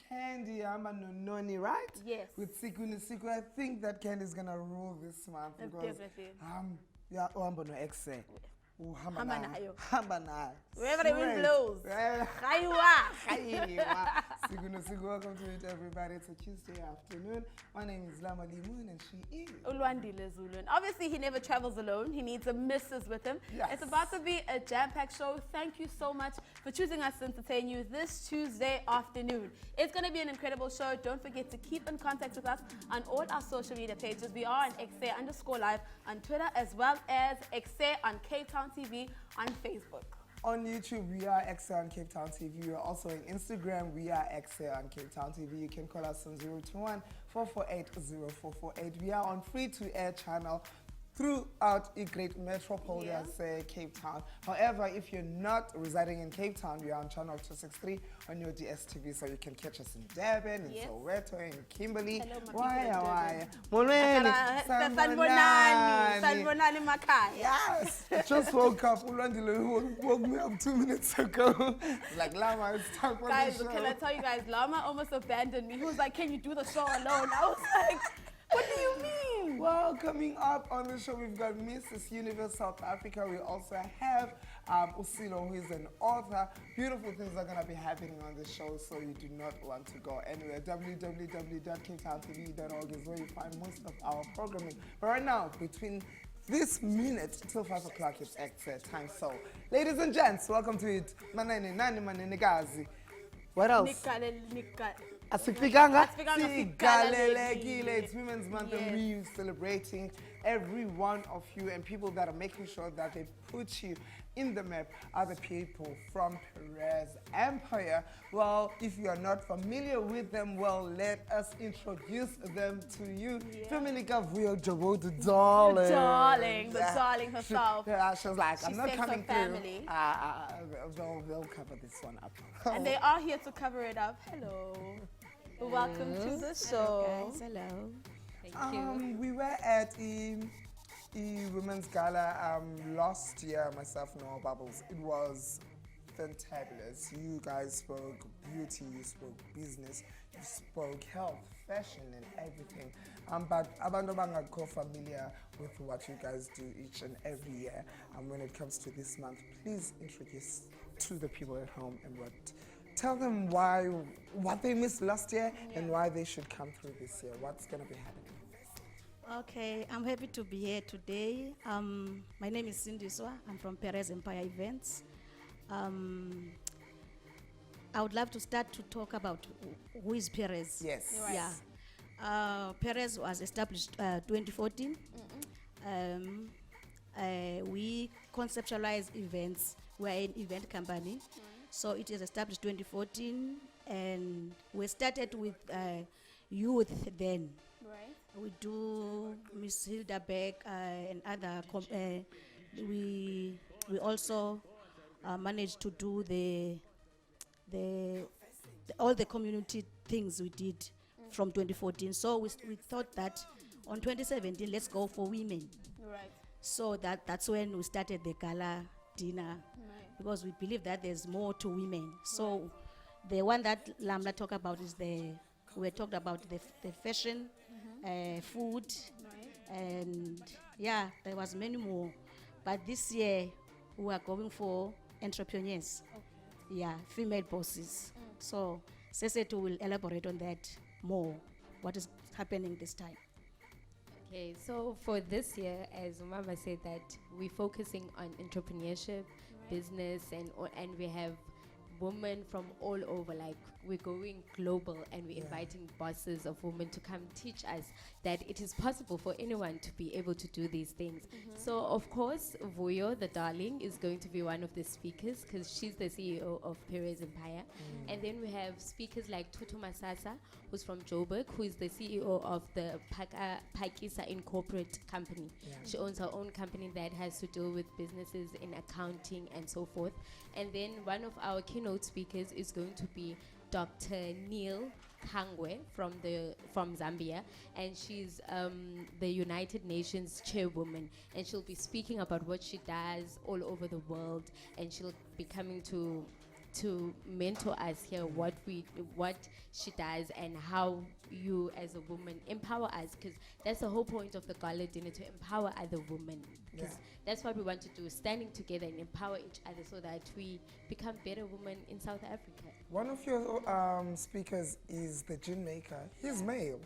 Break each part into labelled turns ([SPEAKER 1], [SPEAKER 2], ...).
[SPEAKER 1] Candy Noni, right?
[SPEAKER 2] Yes.
[SPEAKER 1] With Siku Nisiku. I think that Candy is gonna rule this month because
[SPEAKER 2] Definitely.
[SPEAKER 1] yeah, no Ekse.
[SPEAKER 2] Hamba nayo.
[SPEAKER 1] Wherever
[SPEAKER 2] the wind blows.
[SPEAKER 1] Welcome to it, everybody. It's a Tuesday afternoon. My name is Lama Limoon and she is
[SPEAKER 2] Ulwandile Zulu. Obviously, he never travels alone. He needs a missus with him.
[SPEAKER 1] Yes.
[SPEAKER 2] It's about to be a jam-packed show. Thank you so much for choosing us to entertain you this Tuesday afternoon. It's going to be an incredible show. Don't forget to keep in contact with us on all our social media pages. We are on Ekse_live on Twitter, as well as Ekse on Cape Town TV on Facebook.
[SPEAKER 1] On YouTube, we are Ekse on Cape Town TV. We are also on Instagram. We are Ekse on Cape Town TV. You can call us on 021-448-0448. We are on free-to-air channel throughout a great metropolis, Cape Town. However, if you're not residing in Cape Town, we are on channel 263 on your DSTV, so you can catch us in Durban, in Soweto, in Kimberley. Why?
[SPEAKER 2] Sanbonani Makai.
[SPEAKER 1] Yes, I just woke up. Ulandile woke me up 2 minutes ago. Like, Lama, it's time for
[SPEAKER 2] guys,
[SPEAKER 1] the show.
[SPEAKER 2] Can I tell you guys, Lama almost abandoned me. He was like, can you do the show alone? I was like, what do you mean?
[SPEAKER 1] Well, coming up on the show, we've got Mrs. Universe South Africa. We also have Usilo, who is an author. Beautiful things are going to be happening on the show, so you do not want to go anywhere. www.capetowntv.org is where you find most of our programming. But right now, between this minute till 5 o'clock, it's Ekse time. So, ladies and gents, welcome to it. Manene, nani, manene, gazi. What else? Asifikanga? Sigalelekile. It's Women's Month and we're celebrating every one of you, and people that are making sure that they put you in the map are the people from Perez Empire. Well, if you are not familiar with them, well, let us introduce them to you. Femilika Vuyo Joboda, darling.
[SPEAKER 2] The darling herself.
[SPEAKER 1] She was like, I'm not coming through. They'll cover this one up.
[SPEAKER 2] And they are here to cover it up. Hello. Welcome to the show.
[SPEAKER 3] Hello, guys. Hello. Thank you.
[SPEAKER 1] We were at a Women's Gala last year, myself and all Bubbles. It was fantabulous. You guys spoke beauty, you spoke business, you spoke health, fashion and everything. But abantu bangakho familiar with what you guys do each and every year. When it comes to this month, please introduce to the people at home and tell them what they missed last year and why they should come through this year. What's going to be happening?
[SPEAKER 3] Okay, I'm happy to be here today. My name is Sindiswa. I'm from Perez Empire Events. I would love to start to talk about who is Perez.
[SPEAKER 1] Yes.
[SPEAKER 2] Right.
[SPEAKER 3] Yeah. Perez was established 2014. We conceptualize events. We're an event company. So it is established 2014, and we started with youth then.
[SPEAKER 2] Right.
[SPEAKER 3] We do Miss Hilda Beck and other. We also managed to do all the community things we did from 2014. So we thought that on 2017, let's go for women.
[SPEAKER 2] Right.
[SPEAKER 3] So that's when we started the gala dinner. Because we believe that there's more to women. So the one that Lamla talked about is we talked about the fashion, food, and there was many more. But this year we are going for entrepreneurs, female bosses. So Sesetu will elaborate on that more, what is happening this time.
[SPEAKER 4] Okay, so for this year, as Mama said, that we're focusing on entrepreneurship, business, and we have women from all over. Like, we're going global, and we're inviting bosses of women to come teach us that it is possible for anyone to be able to do these things. So of course, Vuyo, the darling, is going to be one of the speakers because she's the CEO of Perez Empire. And then we have speakers like Tutu Masasa, who's from Joburg, who is the CEO of the Pakisa Incorporate company. She owns her own company that has to do with businesses in accounting and so forth. And then one of our keynote speakers is going to be Dr. Neil Kangwe from Zambia, and she's the United Nations chairwoman, and she'll be speaking about what she does all over the world, and she'll be coming to to mentor us here what she does and how you as a woman empower us, because that's the whole point of the gala dinner, to empower other women, because that's what we want to do, standing together and empower each other so that we become better women in South Africa.
[SPEAKER 1] One of your speakers is the gin maker. He's male.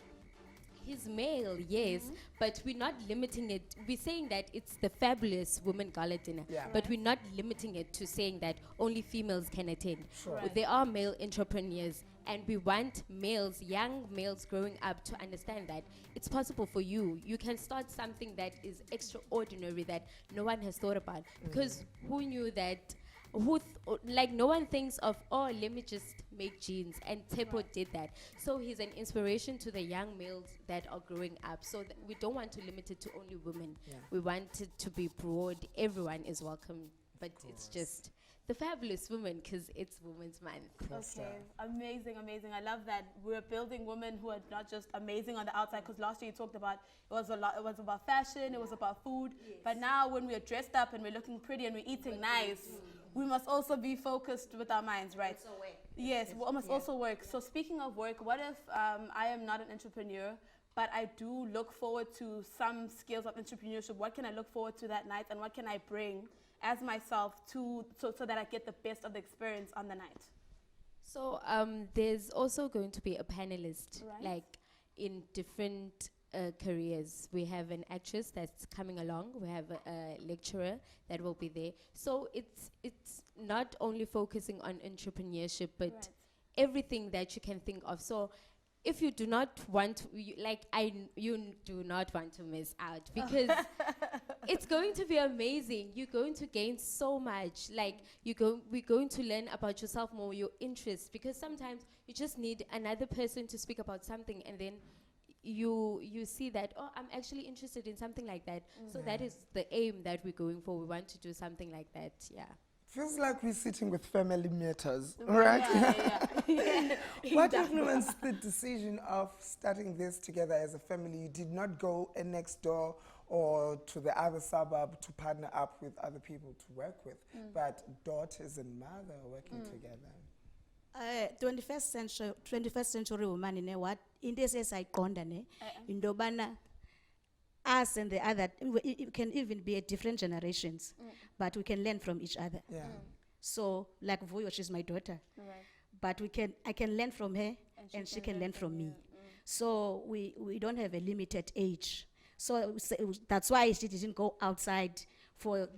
[SPEAKER 4] He's male, yes, but we're not limiting it. We're saying that it's the Fabulous Woman Gala Dinner, but we're not limiting it to saying that only females can attend.
[SPEAKER 1] Sure.
[SPEAKER 2] Right.
[SPEAKER 4] There are male entrepreneurs, and we want males, young males growing up, to understand that it's possible for you. You can start something that is extraordinary that no one has thought about. Because who knew that? No one thinks of, oh, let me just make jeans, and Tepo did that. So he's an inspiration to the young males that are growing up. So we don't want to limit it to only women. We want it to be broad. Everyone is welcome, but it's just the Fabulous Woman, because it's Women's Month.
[SPEAKER 2] Okay, amazing, amazing. I love that we're building women who are not just amazing on the outside, because last year you talked about it was about fashion, it was about food, but now when we're dressed up and we're looking pretty and we're eating nice, we must also be focused with our minds, right? Yes, we must also work. So speaking of work, what if I am not an entrepreneur, but I do look forward to some skills of entrepreneurship? What can I look forward to that night, and what can I bring as myself so that I get the best of the experience on the night?
[SPEAKER 4] So there's also going to be a panelist, like in different careers. We have an actress that's coming along. We have a lecturer that will be there. So it's not only focusing on entrepreneurship, but everything that you can think of. So if you do not want to, you do not want to miss out, because it's going to be amazing. You're going to gain so much. Like we're going to learn about yourself more, your interests, because sometimes you just need another person to speak about something, and then you see that, oh, I'm actually interested in something like that. So that is the aim that we're going for. We want to do something like that.
[SPEAKER 1] Feels like we're sitting with family matters, right? What influenced the decision of starting this together as a family? You did not go next door or to the other suburb to partner up with other people to work with, but daughters and mother working together.
[SPEAKER 3] 21st century woman in what in this is I condone in Dobana, us and the other, it can even be a different generations, but we can learn from each other. So like Vuyo, she's my daughter, but I can learn from her, and she can learn from me. So we don't have a limited age. So that's why she didn't go outside for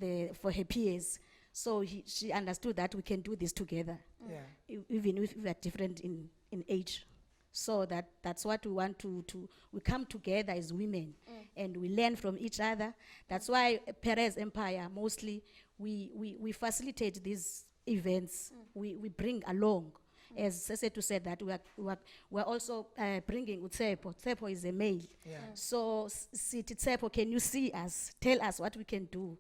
[SPEAKER 3] her peers. So she understood that we can do this together, even if we are different in age. So that's what we want to we come together as women, and we learn from each other. That's why Perez Empire, mostly we facilitate these events. We bring along, as Sesetu said, that we're also bringing Utsepo. Tsepo is a male. So Tsepo, can you see us? Tell us what we can do.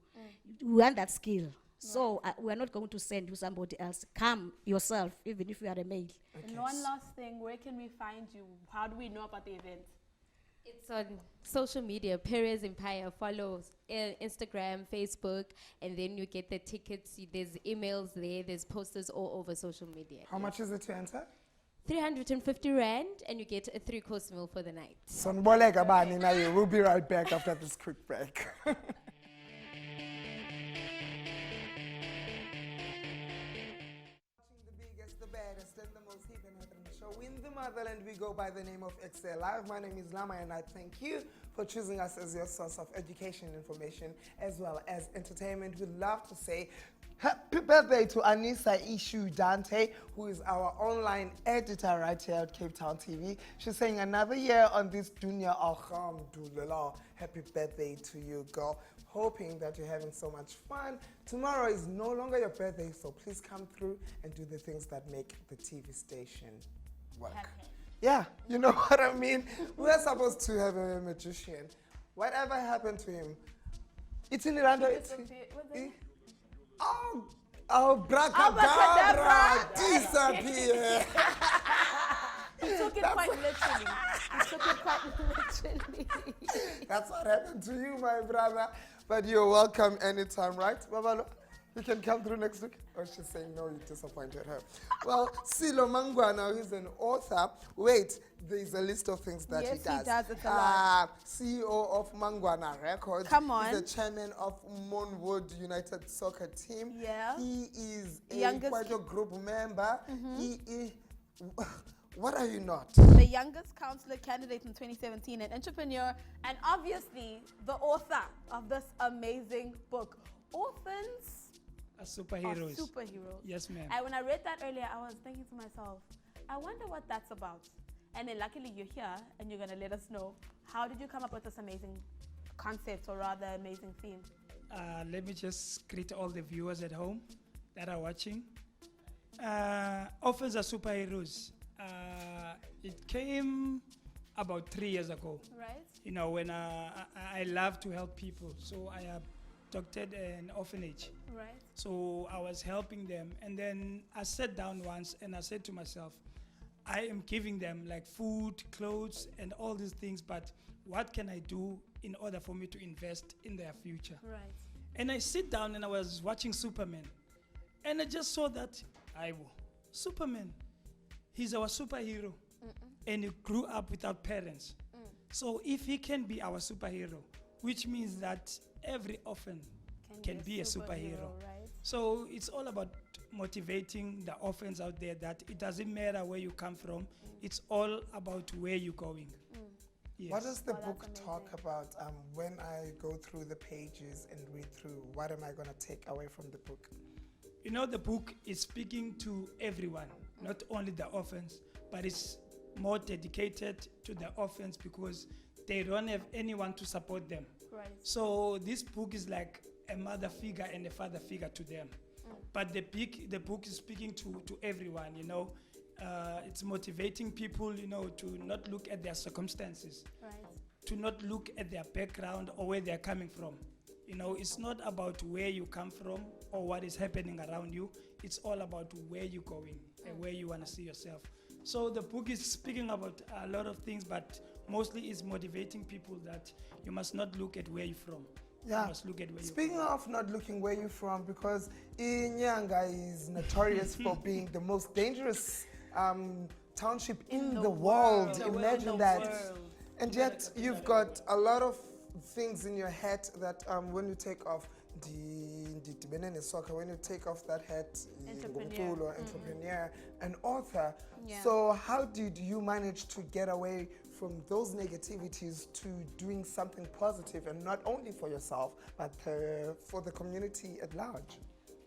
[SPEAKER 3] We want that skill. So we're not going to send you somebody else. Come yourself, even if you are a male.
[SPEAKER 2] And one last thing, where can we find you? How do we know about the event?
[SPEAKER 4] It's on social media, Perez Empire. Follow Instagram, Facebook, and then you get the tickets. There's emails there. There's posters all over social media.
[SPEAKER 1] How much is it to enter?
[SPEAKER 4] 350 Rand, and you get a 3-course meal for the night.
[SPEAKER 1] We'll be right back after this quick break. In the motherland, we go by the name of Ekse Live. My name is Lama, and I thank you for choosing us as your source of education, information, as well as entertainment. We'd love to say happy birthday to Anissa Ishu Dante, who is our online editor right here at Cape Town TV. She's saying another year on this dunya, alhamdulillah. Happy birthday to you, girl. Hoping that you're having so much fun. Tomorrow is no longer your birthday, so please come through and do the things that make the TV station work. Yeah, you know what I mean? We're supposed to have a magician. Whatever happened to him? It's in Iranda. Oh, bracadabra, disappear.
[SPEAKER 2] He took it quite literally.
[SPEAKER 1] That's what happened to you, my brother. But you're welcome anytime, right, Babalo? You can come through next week. Oh, she's saying no, you disappointed her. Well, Sello Mangwana, who's an author. Wait, there's a list of things that
[SPEAKER 2] Yes,
[SPEAKER 1] he does.
[SPEAKER 2] he does. It's a lot.
[SPEAKER 1] CEO of Mangwana Records.
[SPEAKER 2] Come on.
[SPEAKER 1] He's the chairman of Monwood United soccer team.
[SPEAKER 2] Yeah.
[SPEAKER 1] He is a
[SPEAKER 2] Youngest-
[SPEAKER 1] Kwaito group member. He is... What are you not?
[SPEAKER 2] The youngest councillor candidate in 2017, an entrepreneur, and obviously the author of this amazing book, Orphans
[SPEAKER 5] Are
[SPEAKER 2] Are
[SPEAKER 5] superheroes.
[SPEAKER 2] Superheroes.
[SPEAKER 5] Yes, ma'am.
[SPEAKER 2] And when I read that earlier, I was thinking to myself, I wonder what that's about. And then luckily you're here and you're going to let us know. How did you come up with this amazing concept, or rather amazing theme?
[SPEAKER 5] Let me just greet all the viewers at home that are watching. Orphans Are Superheroes. It came about 3 years ago.
[SPEAKER 2] Right?
[SPEAKER 5] You know, when I love to help people, so I adopted an orphanage.
[SPEAKER 2] Right.
[SPEAKER 5] So I was helping them, and then I sat down once and I said to myself, I am giving them like food, clothes, and all these things, but what can I do in order for me to invest in their future?
[SPEAKER 2] Right.
[SPEAKER 5] And I sit down and I was watching Superman, and I just saw that, Superman, he's our superhero, and he grew up without parents. So if he can be our superhero, which means that every orphan can be a superhero.
[SPEAKER 2] Right?
[SPEAKER 5] So it's all about motivating the orphans out there that it doesn't matter where you come from, it's all about where you're going. Yes.
[SPEAKER 1] What does the
[SPEAKER 2] Oh, that's
[SPEAKER 1] book
[SPEAKER 2] amazing.
[SPEAKER 1] talk about? When I go through the pages and read through, what am I going to take away from the book?
[SPEAKER 5] You know, the book is speaking to everyone, not only the orphans, but it's more dedicated to the orphans because they don't have anyone to support them.
[SPEAKER 2] Right.
[SPEAKER 5] So this book is like a mother figure and a father figure to them. But the book is speaking to everyone, you know. It's motivating people, you know, to not look at their circumstances,
[SPEAKER 2] Right.
[SPEAKER 5] to not look at their background or where they're coming from. You know, it's not about where you come from or what is happening around you. It's all about where you're going and where you want to see yourself. So the book is speaking about a lot of things, but mostly it's motivating people that you must not look at where you're from.
[SPEAKER 1] Yeah.
[SPEAKER 5] You must look at where you're
[SPEAKER 1] Speaking
[SPEAKER 5] from.
[SPEAKER 1] of not looking where you're from, because Nyanga is notorious for being the most dangerous township in the world. Imagine that. And yet you've got a lot of things in your head that when you take off the soccer, when you take off that hat,
[SPEAKER 2] Entrepreneur.
[SPEAKER 1] entrepreneur, an author.
[SPEAKER 2] Yeah.
[SPEAKER 1] So how did you manage to get away from those negativities to doing something positive, and not only for yourself, but for the community at large?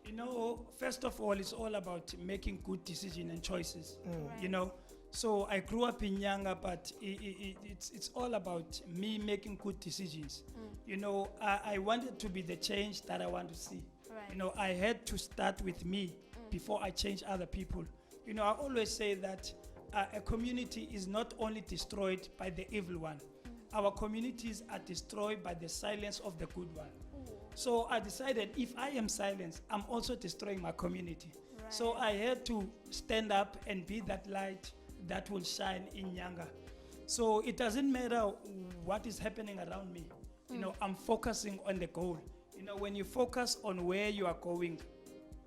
[SPEAKER 5] You know, first of all, it's all about making good decisions and choices.
[SPEAKER 2] Right.
[SPEAKER 5] You know, so I grew up in Nyanga, but it's all about me making good decisions. You know, I wanted to be the change that I want to see.
[SPEAKER 2] Right.
[SPEAKER 5] You know, I had to start with me before I change other people. You know, I always say that a community is not only destroyed by the evil one. Our communities are destroyed by the silence of the good one. So I decided if I am silenced, I'm also destroying my community.
[SPEAKER 2] Right.
[SPEAKER 5] So I had to stand up and be that light that will shine in Nyanga. So it doesn't matter what is happening around me. You know, I'm focusing on the goal. You know, when you focus on where you are going,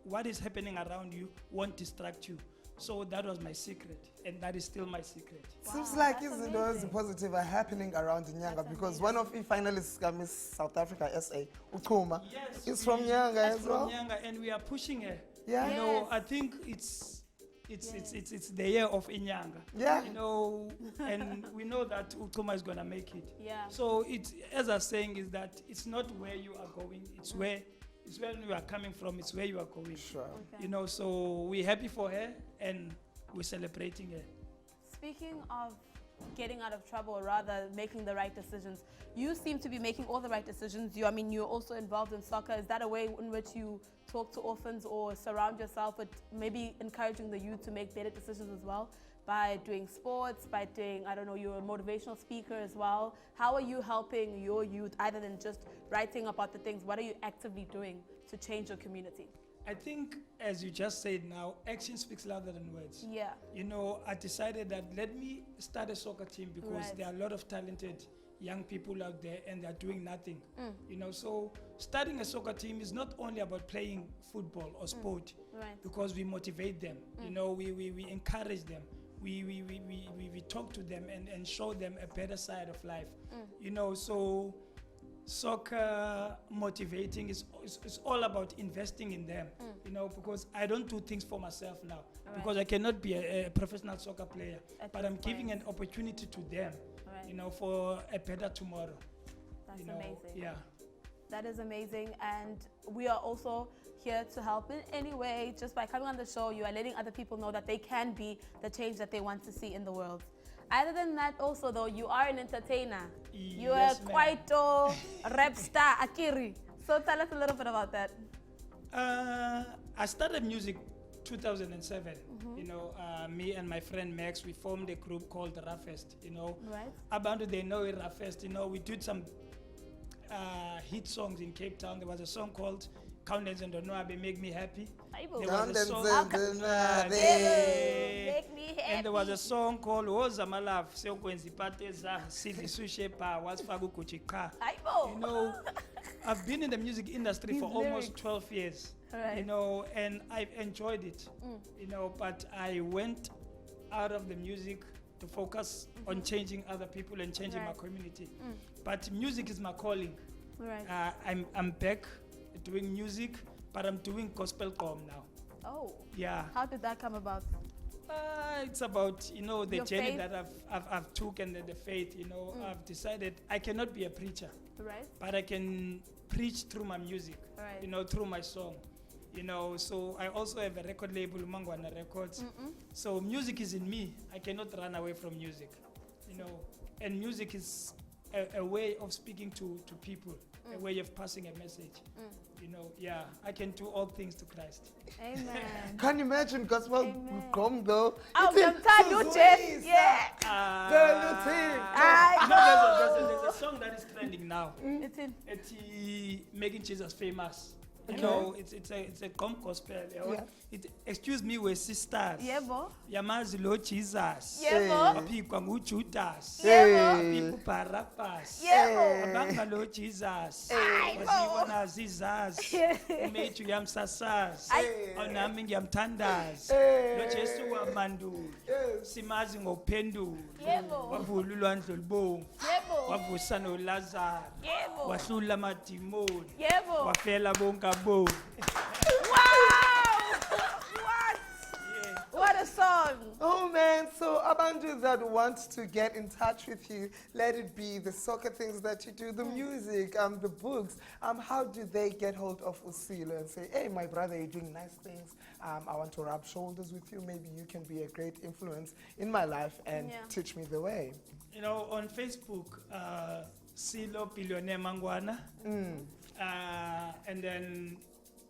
[SPEAKER 5] what is happening around you won't distract you. So that was my secret, and that is still my secret.
[SPEAKER 1] Seems like
[SPEAKER 2] that's
[SPEAKER 1] isn't those
[SPEAKER 2] amazing.
[SPEAKER 1] positive are happening around Nyanga, because one of the finalists, Miss South Africa SA, Uchuma,
[SPEAKER 5] Yes,
[SPEAKER 1] is from Nyanga as
[SPEAKER 5] from
[SPEAKER 1] well.
[SPEAKER 5] Nyanga, and we are pushing her.
[SPEAKER 1] Yeah.
[SPEAKER 5] You know,
[SPEAKER 2] Yes.
[SPEAKER 5] I think it's the year of Inyanga.
[SPEAKER 1] Yeah.
[SPEAKER 5] You know, and we know that Uchuma is gonna make it.
[SPEAKER 2] Yeah.
[SPEAKER 5] So it's, as I'm saying, is that it's not where you are going, it's where you are coming from, it's where you are going.
[SPEAKER 1] Sure.
[SPEAKER 2] Okay.
[SPEAKER 5] You know, so we're happy for her and we're celebrating her.
[SPEAKER 2] Speaking of getting out of trouble, or rather making the right decisions, you seem to be making all the right decisions. You're also involved in soccer. Is that a way in which you talk to orphans or surround yourself with maybe encouraging the youth to make better decisions as well? By doing sports, by doing, I don't know, you're a motivational speaker as well. How are you helping your youth, other than just writing about the things? What are you actively doing to change your community?
[SPEAKER 5] I think, as you just said now, action speaks louder than words.
[SPEAKER 2] Yeah.
[SPEAKER 5] You know, I decided that let me start a soccer team because
[SPEAKER 2] Right.
[SPEAKER 5] there are a lot of talented young people out there and they're doing nothing. You know, so starting a soccer team is not only about playing football or sport,
[SPEAKER 2] Right.
[SPEAKER 5] because we motivate them. You know, we encourage them. We talk to them and show them a better side of life. You know, so soccer motivating is all about investing in them. You know, because I don't do things for myself now, because I cannot be a professional soccer player, but I'm giving an opportunity to them.
[SPEAKER 2] Right.
[SPEAKER 5] You know, for a better tomorrow.
[SPEAKER 2] That's
[SPEAKER 5] You know,
[SPEAKER 2] amazing.
[SPEAKER 5] yeah.
[SPEAKER 2] That is amazing, and we are also here to help in any way. Just by coming on the show, you are letting other people know that they can be the change that they want to see in the world. Other than that, also though, you are an entertainer. You
[SPEAKER 5] Yes,
[SPEAKER 2] are
[SPEAKER 5] ma'am.
[SPEAKER 2] quite a rap star, Akiri. So tell us a little bit about that.
[SPEAKER 5] I started music 2007. You know, me and my friend Max, we formed a group called Rafest. You know,
[SPEAKER 2] Right.
[SPEAKER 5] Abantu they know it, Rafest. You know, we did some hit songs in Cape Town. There was a song called Countdance and Donoabe, Make Me Happy.
[SPEAKER 2] Aibo.
[SPEAKER 5] There was a song,
[SPEAKER 2] Make me happy.
[SPEAKER 5] and there was a song called Woza Malaf, Seokwenzi Pateza, Sidi Sushepa, Wasfagu Kuchika.
[SPEAKER 2] Aibo.
[SPEAKER 5] You know, I've been in the music industry for almost 12 years.
[SPEAKER 2] Right.
[SPEAKER 5] You know, and I've enjoyed it. You know, but I went out of the music to focus on changing other people and changing my
[SPEAKER 2] Right.
[SPEAKER 5] community. But music is my calling.
[SPEAKER 2] Right.
[SPEAKER 5] I'm back doing music, but I'm doing gospel com now.
[SPEAKER 2] Oh,
[SPEAKER 5] Yeah.
[SPEAKER 2] how did that come about?
[SPEAKER 5] It's about, you know, the
[SPEAKER 2] Your
[SPEAKER 5] journey
[SPEAKER 2] faith?
[SPEAKER 5] that I've took and the faith. You know, I've decided I cannot be a preacher,
[SPEAKER 2] Right.
[SPEAKER 5] but I can preach through my music.
[SPEAKER 2] Right.
[SPEAKER 5] You know, through my song. You know, so I also have a record label, Mangwana Records. So music is in me. I cannot run away from music. You know, and music is a way of speaking to people, a way of passing a message. You know, yeah, I can do all things to Christ.
[SPEAKER 2] Amen.
[SPEAKER 1] Can you imagine gospel
[SPEAKER 2] Amen.
[SPEAKER 1] come though?
[SPEAKER 2] Oh,
[SPEAKER 1] It's
[SPEAKER 2] sometimes you
[SPEAKER 1] Suzui,
[SPEAKER 2] just, yeah.
[SPEAKER 5] You know, there's a song that is trending now.
[SPEAKER 2] It's in.
[SPEAKER 5] It's making Jesus famous. You know, it's a gospel.
[SPEAKER 1] Yeah.
[SPEAKER 5] Excuse me, we're sisters.
[SPEAKER 2] Yebo.
[SPEAKER 5] Yamazi Lord Jesus.
[SPEAKER 2] Yebo.
[SPEAKER 5] Wapikwa nguJudas.
[SPEAKER 2] Yebo.
[SPEAKER 5] Wapikwa Barabbas.
[SPEAKER 2] Yebo.
[SPEAKER 5] Abanga Lord Jesus.
[SPEAKER 2] Aibo.
[SPEAKER 5] Wazibona zizazi. Umethu yamsasazi. Awunami ngiyamthandaza. Lo Jesu wamandulo. Simazi ngokuphendula.
[SPEAKER 2] Yebo.
[SPEAKER 5] Wavula ulwandle olubomvu.
[SPEAKER 2] Yebo.
[SPEAKER 5] Wavusa noLazaro.
[SPEAKER 2] Yebo.
[SPEAKER 5] Wahlula amadimoni.
[SPEAKER 2] Yebo.
[SPEAKER 5] Wafela bonke abo.
[SPEAKER 2] Wow! What?
[SPEAKER 5] Yeah.
[SPEAKER 2] What a song!
[SPEAKER 1] Oh man, so Abantu that want to get in touch with you, let it be the soccer things that you do, the music, the books. How do they get hold of Usilo and say, hey, my brother, you're doing nice things. I want to rub shoulders with you. Maybe you can be a great influence in my life and teach me the way.
[SPEAKER 5] You know, on Facebook, Sello Billionaire Mangwana. And then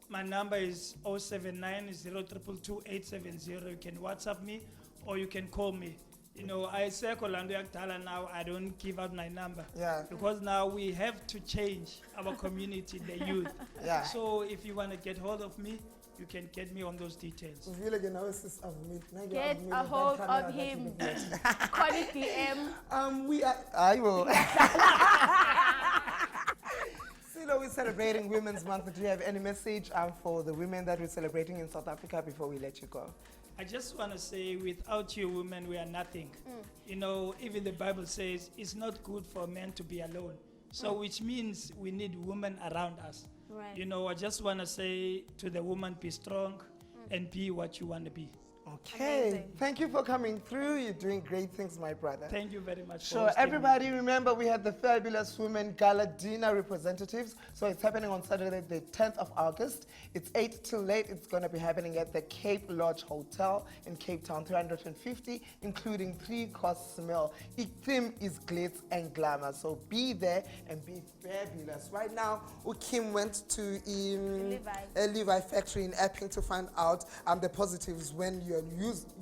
[SPEAKER 5] my number is 079 022 870. You can WhatsApp me or you can call me. You know, I say Kolando Yaktala now, I don't give out my number.
[SPEAKER 1] Yeah.
[SPEAKER 5] Because now we have to change our community, the youth.
[SPEAKER 1] Yeah.
[SPEAKER 5] So if you want to get hold of me, you can get me on those details.
[SPEAKER 2] Get a hold of him. Call it DM.
[SPEAKER 1] We are. I will. Sello, we're celebrating Women's Month. Do you have any message for the women that we're celebrating in South Africa before we let you go?
[SPEAKER 5] I just want to say, without you women, we are nothing. You know, even the Bible says it's not good for men to be alone. So which means we need women around us.
[SPEAKER 2] Right.
[SPEAKER 5] You know, I just want to say to the woman, be strong and be what you want to be.
[SPEAKER 1] Okay.
[SPEAKER 2] Amazing.
[SPEAKER 1] Thank you for coming through. You're doing great things, my brother.
[SPEAKER 5] Thank you very much. for
[SPEAKER 1] Sure.
[SPEAKER 5] hosting me.
[SPEAKER 1] Everybody, remember we had the Fabulous Woman Gala Dinner representatives. So it's happening on Saturday, the 10th of August. It's 8 till late. It's going to be happening at the Cape Lodge Hotel in Cape Town, 350, including 3-course meal. The theme is glitz and glamour. So be there and be fabulous. Right now, Kim went to a Levi factory in Epping to find out the positives when you're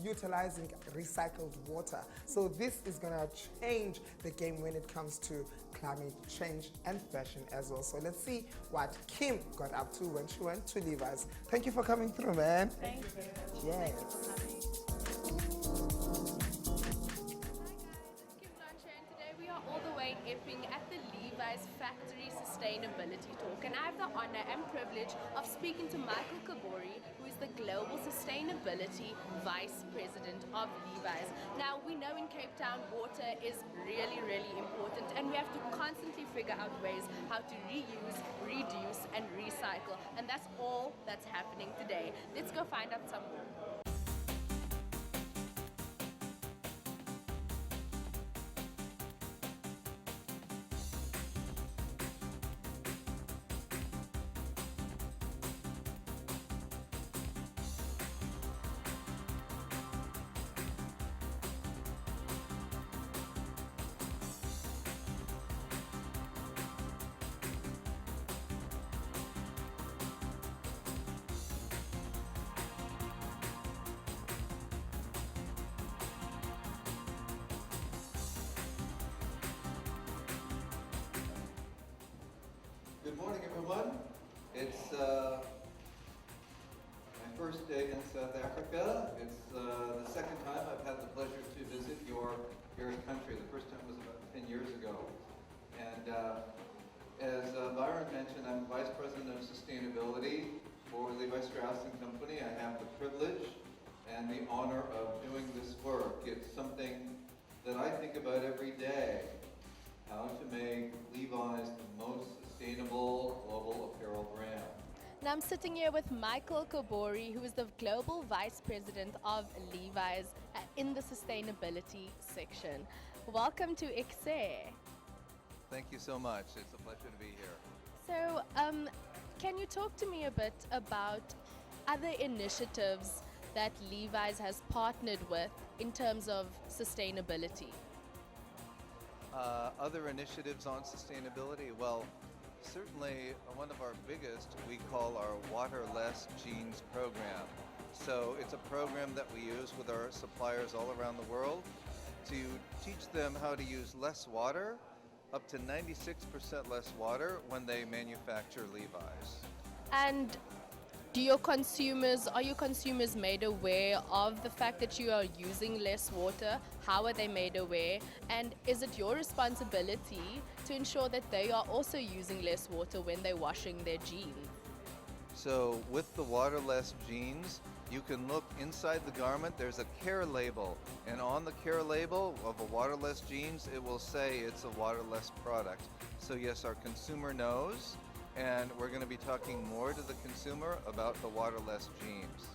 [SPEAKER 1] utilizing recycled water. So this is going to change the game when it comes to climate change and fashion as well. So let's see what Kim got up to when she went to Levi's. Thank you for coming through, man.
[SPEAKER 2] Thank you very much.
[SPEAKER 1] Yes.
[SPEAKER 6] Today we are all the way in Epping Levi's Factory Sustainability Talk, and I have the honor and privilege of speaking to Michael Kabori, who is the Global Sustainability Vice President of Levi's. Now, we know in Cape Town water is really, really important, and we have to constantly figure out ways how to reuse, reduce, and recycle, and that's all that's happening today. Let's go find out some more.
[SPEAKER 7] Good morning, everyone. It's my first day in South Africa. It's the second time I've had the pleasure to visit your country. The first time was about 10 years ago. And as Byron mentioned, I'm Vice President of Sustainability for Levi Strauss & Company. I have the privilege and the honor of doing this work. It's something that I think about every day, how to make Levi's the most sustainable global apparel brand.
[SPEAKER 6] Now I'm sitting here with Michael Kabori, who is the Global Vice President of Levi's in the Sustainability section. Welcome to Ekse.
[SPEAKER 7] Thank you so much. It's a pleasure to be here.
[SPEAKER 6] So, can you talk to me a bit about other initiatives that Levi's has partnered with in terms of sustainability?
[SPEAKER 7] Other initiatives on sustainability? Well, certainly one of our biggest we call our Waterless Jeans program. So it's a program that we use with our suppliers all around the world to teach them how to use less water, up to 96% less water when they manufacture Levi's.
[SPEAKER 6] And are your consumers made aware of the fact that you are using less water? How are they made aware? And is it your responsibility to ensure that they are also using less water when they're washing their jeans?
[SPEAKER 7] So with the waterless jeans, you can look inside the garment, there's a care label, and on the care label of a waterless jeans, it will say it's a waterless product. So yes, our consumer knows, and we're going to be talking more to the consumer about the waterless jeans.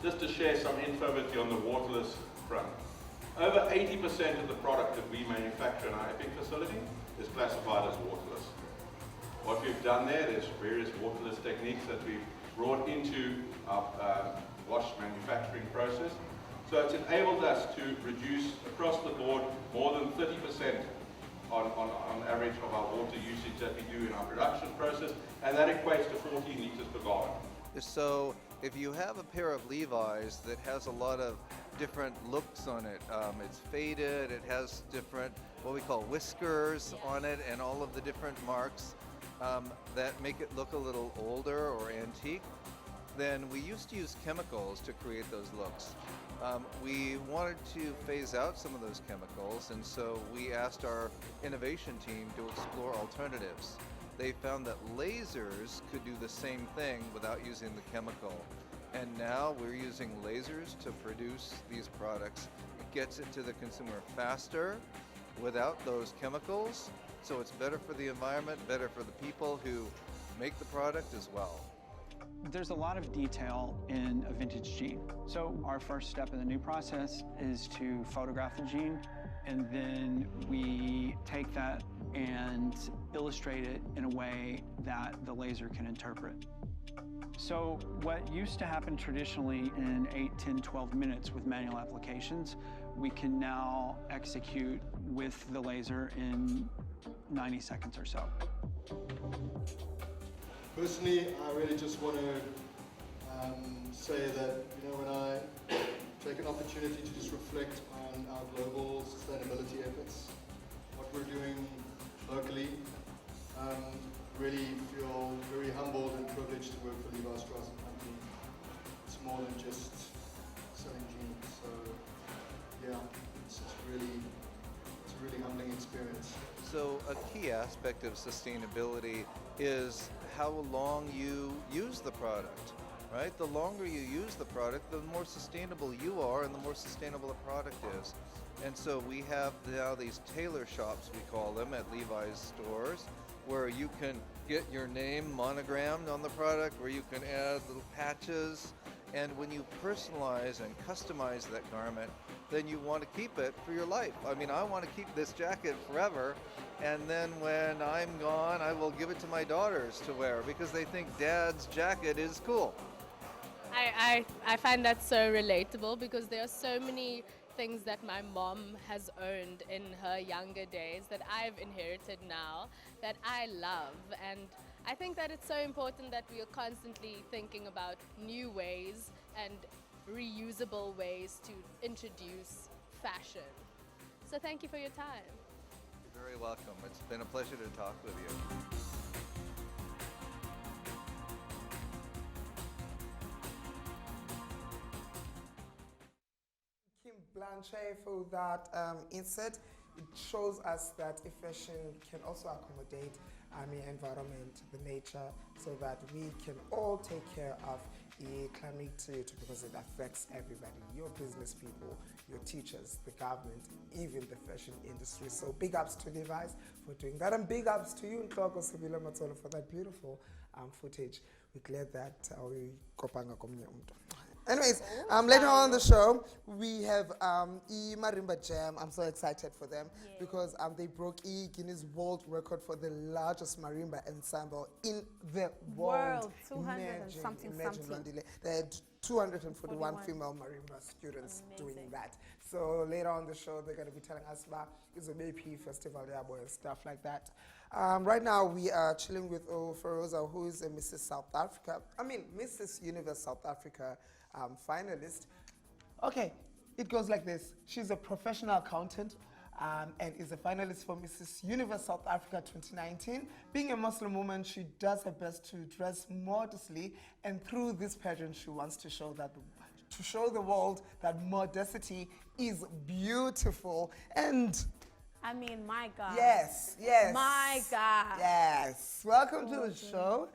[SPEAKER 8] Just to share some info with you on the waterless front. Over 80% of the product that we manufacture in our Epic facility is classified as waterless. What we've done there's various waterless techniques that we've brought into our wash manufacturing process. So it's enabled us to reduce across the board more than 30% on average of our water usage that we do in our production process, and that equates to 14 liters per garment.
[SPEAKER 7] So if you have a pair of Levi's that has a lot of different looks on it, it's faded, it has different, what we call whiskers on it, and all of the different marks that make it look a little older or antique, then we used to use chemicals to create those looks. We wanted to phase out some of those chemicals, and so we asked our innovation team to explore alternatives. They found that lasers could do the same thing without using the chemical. And now we're using lasers to produce these products. It gets it to the consumer faster without those chemicals, so it's better for the environment, better for the people who make the product as well.
[SPEAKER 9] There's a lot of detail in a vintage jean. So our first step in the new process is to photograph the jean, and then we take that and illustrate it in a way that the laser can interpret. So what used to happen traditionally in 8, 10, 12 minutes with manual applications, we can now execute with the laser in 90 seconds or so.
[SPEAKER 10] Personally, I really just want to say that, when I take an opportunity to just reflect on our global sustainability efforts, what we're doing locally, really feel very humbled and privileged to work for Levi Strauss & Company. It's more than just selling jeans, so yeah, it's a really humbling experience.
[SPEAKER 7] So a key aspect of sustainability is how long you use the product, right? The longer you use the product, the more sustainable you are and the more sustainable the product is. And so we have now these tailor shops, we call them, at Levi's stores, where you can get your name monogrammed on the product, where you can add little patches. And when you personalize and customize that garment, then you want to keep it for your life. I mean, I want to keep this jacket forever, and then when I'm gone, I will give it to my daughters to wear because they think Dad's jacket is cool.
[SPEAKER 6] I find that so relatable because there are so many things that my mom has owned in her younger days that I've inherited now that I love. And I think that it's so important that we are constantly thinking about new ways and reusable ways to introduce fashion. So thank you for your time.
[SPEAKER 7] You're very welcome. It's been a pleasure to talk with you.
[SPEAKER 1] Kim Blanche for that insert. It shows us that fashion can also accommodate environment, the nature, so that we can all take care of climate change because it affects everybody, your business people, your teachers, the government, even the fashion industry. So big ups to Levi's for doing that, and big ups to you, Nhloko Sibila Matsolo, for that beautiful footage. We're glad that we kopanga komunye umuntu. Anyways, later on the show, we have Marimba Jam. I'm so excited for them because they broke Guinness World Record for the largest marimba ensemble in the world.
[SPEAKER 2] 200 and something.
[SPEAKER 1] Randile. They had 241 female marimba students doing that. So later on the show, they're going to be telling us about the BP Festival and stuff like that. Right now, we are chilling with Feerouza, who is a Mrs. South Africa. Mrs. Universe South Africa finalist. Okay, it goes like this. She's a professional accountant and is a finalist for Mrs. Universe South Africa 2019. Being a Muslim woman, she does her best to dress modestly, and through this pageant, she wants to show the world that modesty is beautiful. And
[SPEAKER 2] my God.
[SPEAKER 1] Yes.
[SPEAKER 2] My God.
[SPEAKER 1] Yes. Welcome to the show,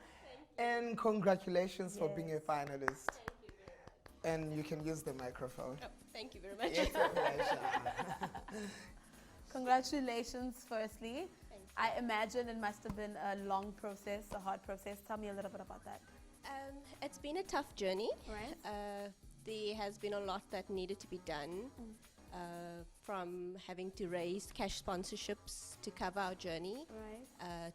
[SPEAKER 1] and congratulations for being a finalist. And you can use the microphone.
[SPEAKER 6] Oh, thank you very much.
[SPEAKER 1] It's a pleasure.
[SPEAKER 2] Congratulations, firstly. I imagine it must have been a long process, a hard process. Tell me a little bit about that.
[SPEAKER 11] It's been a tough journey.
[SPEAKER 2] Right.
[SPEAKER 11] There has been a lot that needed to be done, from having to raise cash sponsorships to cover our journey,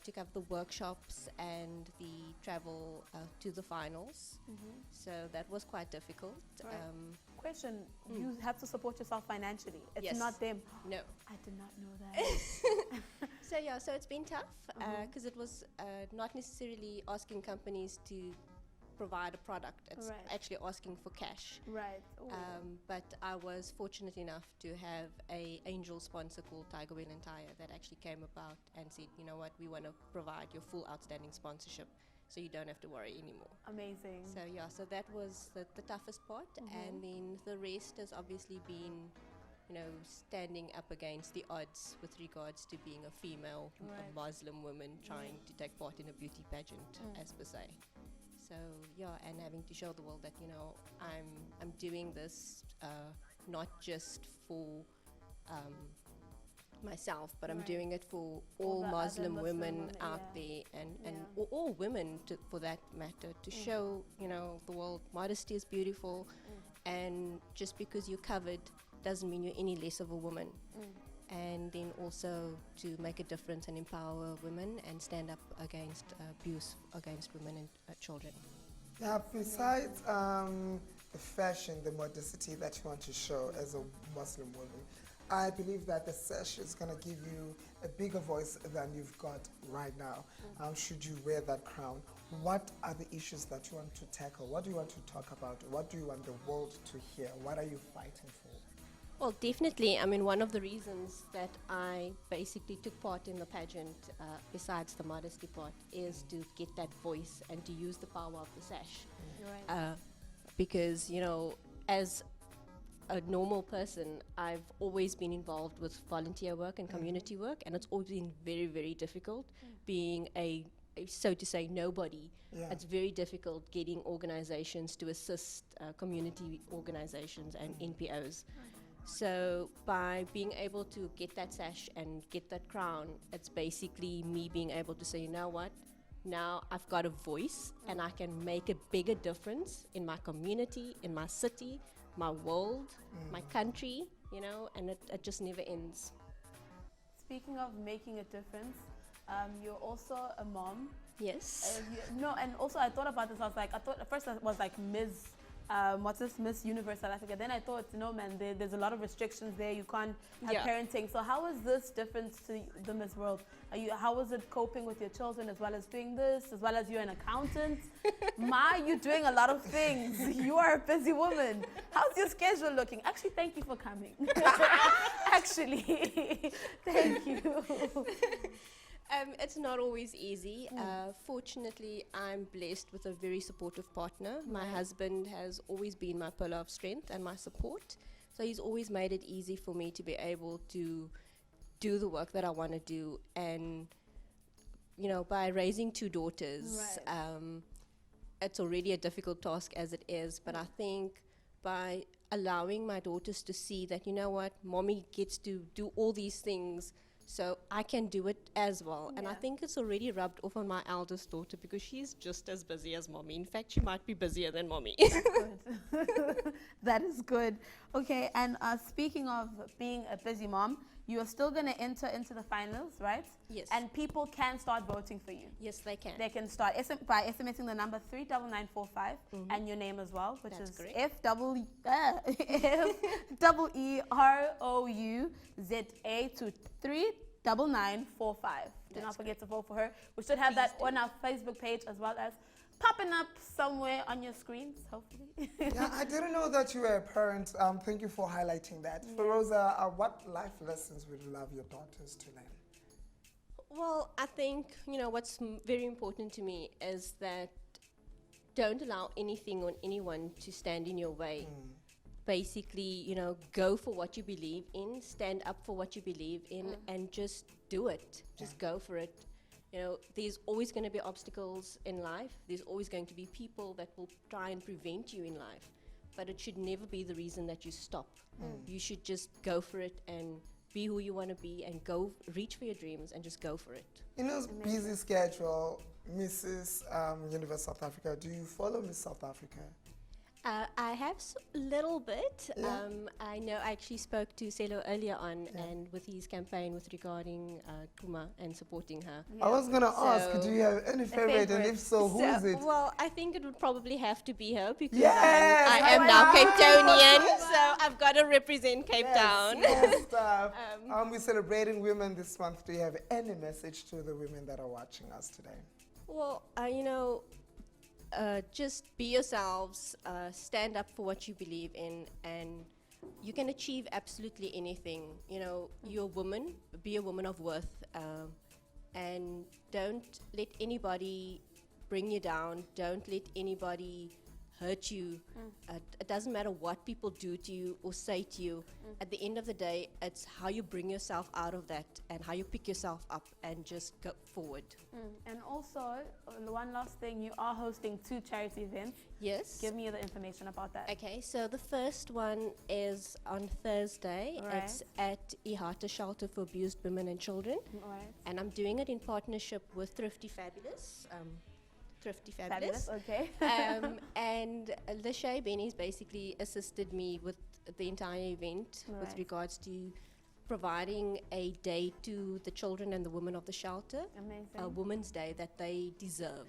[SPEAKER 11] to cover the workshops and the travel to the finals. So that was quite difficult.
[SPEAKER 2] Right. Question, you have to support yourself financially. It's
[SPEAKER 11] Yes.
[SPEAKER 2] not them.
[SPEAKER 11] No.
[SPEAKER 2] I did not know that.
[SPEAKER 11] So it's been tough because it was not necessarily asking companies to provide a product. It's actually asking for cash.
[SPEAKER 2] Right.
[SPEAKER 11] But I was fortunate enough to have a angel sponsor called Tiger Wheel and Tire that actually came about and said, you know what, we want to provide your full outstanding sponsorship so you don't have to worry anymore.
[SPEAKER 2] Amazing.
[SPEAKER 11] So that was the toughest part. And then the rest has obviously been, standing up against the odds with regards to being a female, a Muslim woman trying to take part in a beauty pageant, as per se. So and having to show the world that I'm doing this not just for myself, but I'm doing it for all Muslim women out there, and all women for that matter, to show the world modesty is beautiful, and just because you're covered doesn't mean you're any less of a woman. And then also to make a difference and empower women and stand up against abuse against women and children.
[SPEAKER 1] Now, besides the fashion, the modesty that you want to show as a Muslim woman, I believe that the sash is going to give you a bigger voice than you've got right now. Should you wear that crown, what are the issues that you want to tackle? What do you want to talk about? What do you want the world to hear? What are you fighting for?
[SPEAKER 11] Well, definitely. One of the reasons that I basically took part in the pageant, besides the modesty part, is to get that voice and to use the power of the sash.
[SPEAKER 2] Right.
[SPEAKER 11] Because, as a normal person, I've always been involved with volunteer work and community work, and it's always been very, very difficult being a so to say nobody.
[SPEAKER 1] Yeah.
[SPEAKER 11] It's very difficult getting organizations to assist community organizations and NPOs. So by being able to get that sash and get that crown, it's basically me being able to say, you know what, now I've got a voice and I can make a bigger difference in my community, in my city, my world, my country, you know, and it just never ends.
[SPEAKER 2] Speaking of making a difference, you're also a mom.
[SPEAKER 11] Yes.
[SPEAKER 2] No, and also I thought about this. I thought at first it was like Ms. What's this, Miss Universe South Africa. Then I thought, no man, there's a lot of restrictions there. You can't have parenting. So how is this different to the Miss World? How is it coping with your children as well as doing this, as well as you're an accountant? You're doing a lot of things. You are a busy woman. How's your schedule looking? Actually, thank you for coming. Actually, thank you.
[SPEAKER 11] It's not always easy. Fortunately, I'm blessed with a very supportive partner. My husband has always been my pillar of strength and my support. So he's always made it easy for me to be able to do the work that I want to do. And, you know, by raising two daughters, it's already a difficult task as it is. But I think by allowing my daughters to see that, you know what, mommy gets to do all these things, so I can do it as well. And I think it's already rubbed off on my eldest daughter because she's just as busy as mommy. In fact, she might be busier than mommy.
[SPEAKER 2] Good. That is good. Okay, and speaking of being a busy mom, you are still going to enter into the finals, right?
[SPEAKER 11] Yes.
[SPEAKER 2] And people can start voting for you.
[SPEAKER 11] Yes, they can.
[SPEAKER 2] They can start by SMSing the number 39945 and your name as well, which
[SPEAKER 11] That's
[SPEAKER 2] is
[SPEAKER 11] correct.
[SPEAKER 2] FEEROUZA to 39945. Do not forget to vote for her. We should have that on our Facebook page as well as popping up somewhere on your screens, hopefully.
[SPEAKER 1] Yeah, I didn't know that you were a parent. Thank you for highlighting that. Feerouza, what life lessons would you love your daughters to learn?
[SPEAKER 11] Well, I think, you know, what's very important to me is that don't allow anything or anyone to stand in your way. Basically, you know, go for what you believe in, stand up for what you believe in, and just do it. Just go for it. You know, there's always going to be obstacles in life. There's always going to be people that will try and prevent you in life. But it should never be the reason that you stop. You should just go for it and be who you want to be and go reach for your dreams and just go for it.
[SPEAKER 1] In this busy schedule, Mrs. Universe South Africa, do you follow Miss South Africa?
[SPEAKER 11] I have a little bit.
[SPEAKER 1] Yeah.
[SPEAKER 11] I know I actually spoke to Sello earlier on and with his campaign with regarding Kuma and supporting her.
[SPEAKER 1] I was going to ask, do you have any favorite? And if so, who is it?
[SPEAKER 11] Well, I think it would probably have to be her because
[SPEAKER 1] Yes,
[SPEAKER 11] I am now Cape Townian, so I've got to represent Cape Town.
[SPEAKER 1] Yes, we're celebrating women this month. Do you have any message to the women that are watching us today?
[SPEAKER 11] Well, you know, just be yourselves, stand up for what you believe in, and you can achieve absolutely anything. You know, you're a woman, be a woman of worth, and don't let anybody bring you down. Don't let anybody hurt you. It doesn't matter what people do to you or say to you. At the end of the day, it's how you bring yourself out of that and how you pick yourself up and just go forward.
[SPEAKER 2] And also, one last thing, you are hosting 2 charity events.
[SPEAKER 11] Yes.
[SPEAKER 2] Give me the information about that.
[SPEAKER 11] Okay, so the first one is on Thursday.
[SPEAKER 2] Right.
[SPEAKER 11] It's at Ihata Shelter for Abused Women and Children.
[SPEAKER 2] Right.
[SPEAKER 11] And I'm doing it in partnership with Thrifty Fabulous.
[SPEAKER 2] Fabulous, okay.
[SPEAKER 11] And Lachey Benny's basically assisted me with the entire event with regards to providing a day to the children and the women of the shelter.
[SPEAKER 2] Amazing.
[SPEAKER 11] A Women's Day that they deserve.